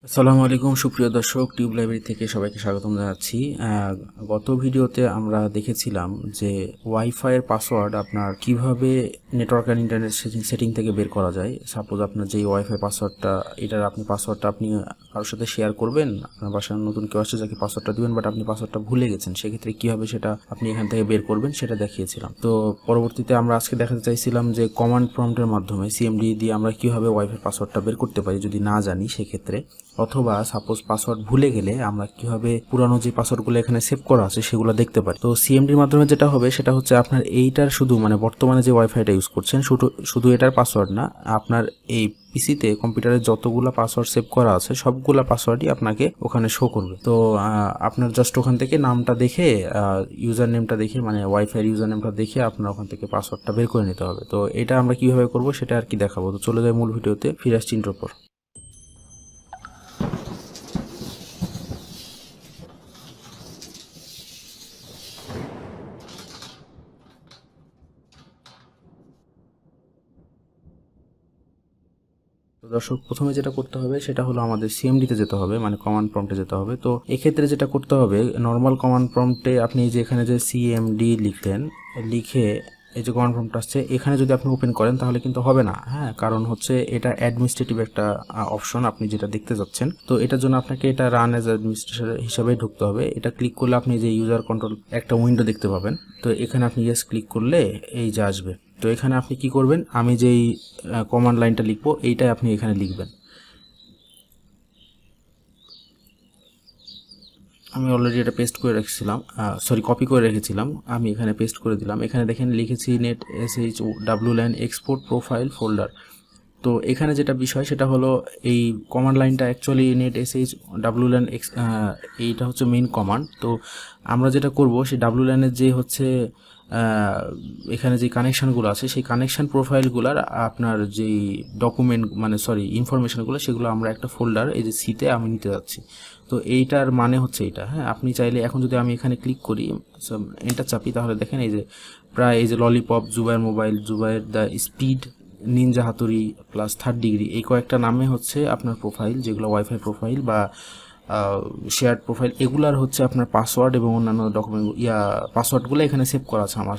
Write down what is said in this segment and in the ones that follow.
আসসালামু আলাইকুম সুপ্রিয় দর্শক, টিউব লাইব্রেরি থেকে সবাইকে স্বাগতম জানাচ্ছি। গত ভিডিওতে আমরা দেখেছিলাম যে ওয়াইফাইয়ের পাসওয়ার্ড আপনার কিভাবে নেটওয়ার্ক অ্যান্ড ইন্টারনেট সেটিং থেকে বের করা যায়। সাপোজ আপনার যেই ওয়াইফাই পাসওয়ার্ডটা, এটার পাসওয়ার্ডটা আপনি কারোর সাথে শেয়ার করবেন, আপনার বাসার নতুন কেউ আসছে যাকে পাসওয়ার্ডটা দিবেন, বাট আপনি পাসওয়ার্ডটা ভুলে গেছেন, সেক্ষেত্রে কীভাবে সেটা আপনি এখান থেকে বের করবেন সেটা দেখিয়েছিলাম। তো পরবর্তীতে আমরা আজকে দেখাতে চাইছিলাম যে কমান্ড প্রম্পটের মাধ্যমে সিএমডি দিয়ে আমরা কীভাবে ওয়াইফাই পাসওয়ার্ডটা বের করতে পারি যদি না জানি সেক্ষেত্রে, অথবা সাপোজ পাসওয়ার্ড ভুলে গেলে আমরা কিভাবে পুরানো যে পাসওয়ার্ডগুলো এখানে সেভ করা আছে সেগুলো দেখতে পারি। তো সিএমডির মাধ্যমে যেটা হবে সেটা হচ্ছে আপনার এইটার শুধু বর্তমানে যে ওয়াইফাইটা ইউজ করছেন শুধু এটার পাসওয়ার্ড না, আপনার এই পিসিতে কম্পিউটারে যতগুলা পাসওয়ার্ড সেভ করা আছে সবগুলা পাসওয়ার্ডই আপনাকে ওখানে শো করবে। তো আপনার জাস্ট ওখান থেকে নামটা দেখে, ইউজার নেমটা দেখে, ওয়াইফাই ইউজার নেমটা দেখে আপনার ওখান থেকে পাসওয়ার্ডটা বের করে নিতে হবে। তো এটা আমরা কিভাবে করব সেটা আর কি দেখাবো। তো চলে যাই মূল ভিডিওতে, ফিরে আসছি ইন্ট্রোর পর। তো দর্শক, প্রথমে যেটা করতে হবে সেটা হলো আমাদের সিএমডিতে যেতে হবে, কমান্ড প্রম্পটে যেতে হবে। তো এক্ষেত্রে যেটা করতে হবে, নর্মাল কমান্ড প্রম্পটে আপনি যে এখানে যে সিএমডি লিখলেন, লিখে এই যে কমান্ড প্রম্পট আসছে এখানে যদি আপনি ওপেন করেন তাহলে কিন্তু হবে না। হ্যাঁ, কারণ হচ্ছে এটা অ্যাডমিনিস্ট্রেটিভ একটা অপশন আপনি যেটা দেখতে যাচ্ছেন। তো এটার জন্য আপনাকে এটা রান এজ অ্যাডমিনিস্ট্রেটর হিসাবে ঢুকতে হবে। এটা ক্লিক করলে আপনি যে ইউজার কন্ট্রোল একটা উইন্ডো দেখতে পাবেন। তো এখানে আপনি ইয়েস ক্লিক করলে এই যে আসবে। তো এখানে আপনি কি করবেন, আমি যেই কমান্ড লাইনটা লিখবো এইটাই আপনি এখানে লিখবেন। আমি অলরেডি এটা পেস্ট করে রেখেছিলাম, কপি করে রেখেছিলাম, আমি এখানে পেস্ট করে দিলাম। এখানে দেখেন লিখেছি netsh WLAN export profile folder. তো এখানে যেটা বিষয় সেটা হলো এই কমান্ড লাইনটা অ্যাকচুয়ালি নেট এসএইচ ডাব্লিউল্যান এইটা হচ্ছে মেইন কমান্ড। তো আমরা যেটা করব সেই ডাব্লিউল্যানের যে হচ্ছে এখানে যে কানেকশানগুলো আছে সেই কানেকশান প্রোফাইলগুলোর আপনার যেই ডকুমেন্ট ইনফরমেশনগুলো সেগুলো আমরা একটা ফোল্ডার এই যে সিতে আমি নিতে যাচ্ছি। তো এইটার মানে হচ্ছে এটা। হ্যাঁ, আপনি চাইলে এখন যদি আমি এখানে ক্লিক করি, এন্টার চাপি, তাহলে দেখেন এই যে প্রায় এই যে lollipop, Zubair mobile, Zubair the speed, ninja হাতুড়ি প্লাস 3rd ডিগ্রি, এই কয়েকটা নামে হচ্ছে আপনার প্রোফাইল, যেগুলো ওয়াইফাই প্রোফাইল বা শেয়ার্ড প্রোফাইল, এগুলার হচ্ছে আপনার পাসওয়ার্ড এবং অন্যান্য ডকুমেন্ট পাসওয়ার্ডগুলো এখানে সেভ করা আছে, আমার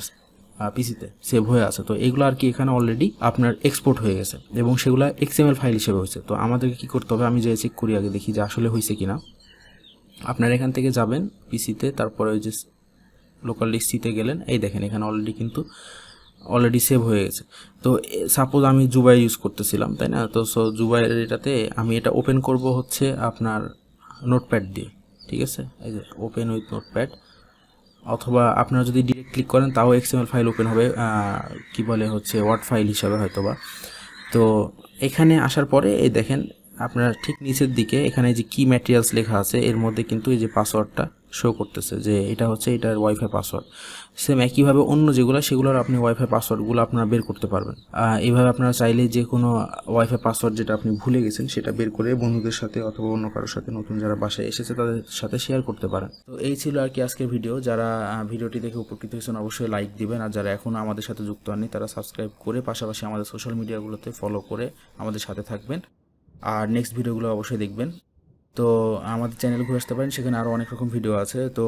পিসিতে সেভ হয়ে আছে। তো এগুলো আর কি এখানে অলরেডি আপনার এক্সপোর্ট হয়ে গেছে এবং সেগুলো এক্সএমএল ফাইল হিসেবে হয়েছে। তো আমাদেরকে কি করতে হবে, আমি যে চেক করি আগে, দেখি যে আসলে হয়েছে কিনা। আপনার এখান থেকে যাবেন পিসিতে, তারপরে ওই যে লোকাল ডিস্ট্রিক্টে গেলেন, এই দেখেন এখানে অলরেডি সেভ হয়ে গেছে। তো সাপোজ আমি জুবাই ইউজ করতেছিলাম, তাই না? তো জুবাইয়ের এটাতে আমি এটা ওপেন করব হচ্ছে আপনার নোটপ্যাড দিয়ে, ঠিক আছে? এই যে ওপেন উইথ নোটপ্যাড, অথবা আপনারা যদি ডিরেক্ট ক্লিক করেন তাও এক্সএমএল ফাইল ওপেন হবে, কি বলে হচ্ছে ওয়ার্ড ফাইল হিসাবে হয়তোবা। তো এখানে আসার পরে এই দেখেন আপনার ঠিক নিচের দিকে এখানে যে কি ম্যাটেরিয়ালস লেখা আছে, এর মধ্যে কিন্তু এই যে পাসওয়ার্ডটা শো করতেছে যে এটা হচ্ছে এটার ওয়াইফাই পাসওয়ার্ড। সেম একইভাবে অন্য সেগুলোর আপনি ওয়াইফাই পাসওয়ার্ডগুলো আপনারা বের করতে পারবেন। এইভাবে আপনারা চাইলে যে কোনো ওয়াইফাই পাসওয়ার্ড যেটা আপনি ভুলে গেছেন সেটা বের করে বন্ধুদের সাথে অথবা অন্য কারোর সাথে, নতুন যারা বাসায় এসেছে তাদের সাথে শেয়ার করতে পারেন। তো এই ছিল আর কি আজকের ভিডিও। যারা ভিডিওটি দেখে উপকৃত হয়েছেন অবশ্যই লাইক দিবেন, আর যারা এখনও আমাদের সাথে যুক্ত হননি তারা সাবস্ক্রাইব করে পাশাপাশি আমাদের সোশ্যাল মিডিয়াগুলোতে ফলো করে আমাদের সাথে থাকবেন, আর নেক্সট ভিডিওগুলো অবশ্যই দেখবেন। তো আমাদের চ্যানেল ঘুরে আসতে পারেন, সেখানে আরও অনেক রকম ভিডিও আছে। তো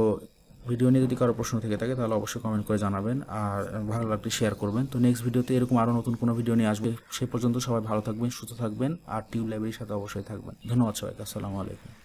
ভিডিও নিয়ে যদি কারো প্রশ্ন থেকে থাকে তাহলে অবশ্যই কমেন্ট করে জানাবেন, আর ভালো লাগলে শেয়ার করবেন। তো নেক্সট ভিডিওতে এরকম আরও নতুন কোনো ভিডিও নিয়ে আসবে। সে পর্যন্ত সবাই ভালো থাকবেন, সুস্থ থাকবেন, আর টিউব লাইব্রেরির সাথে অবশ্যই থাকবেন। ধন্যবাদ সবাইকে। আসসালামু আলাইকুম।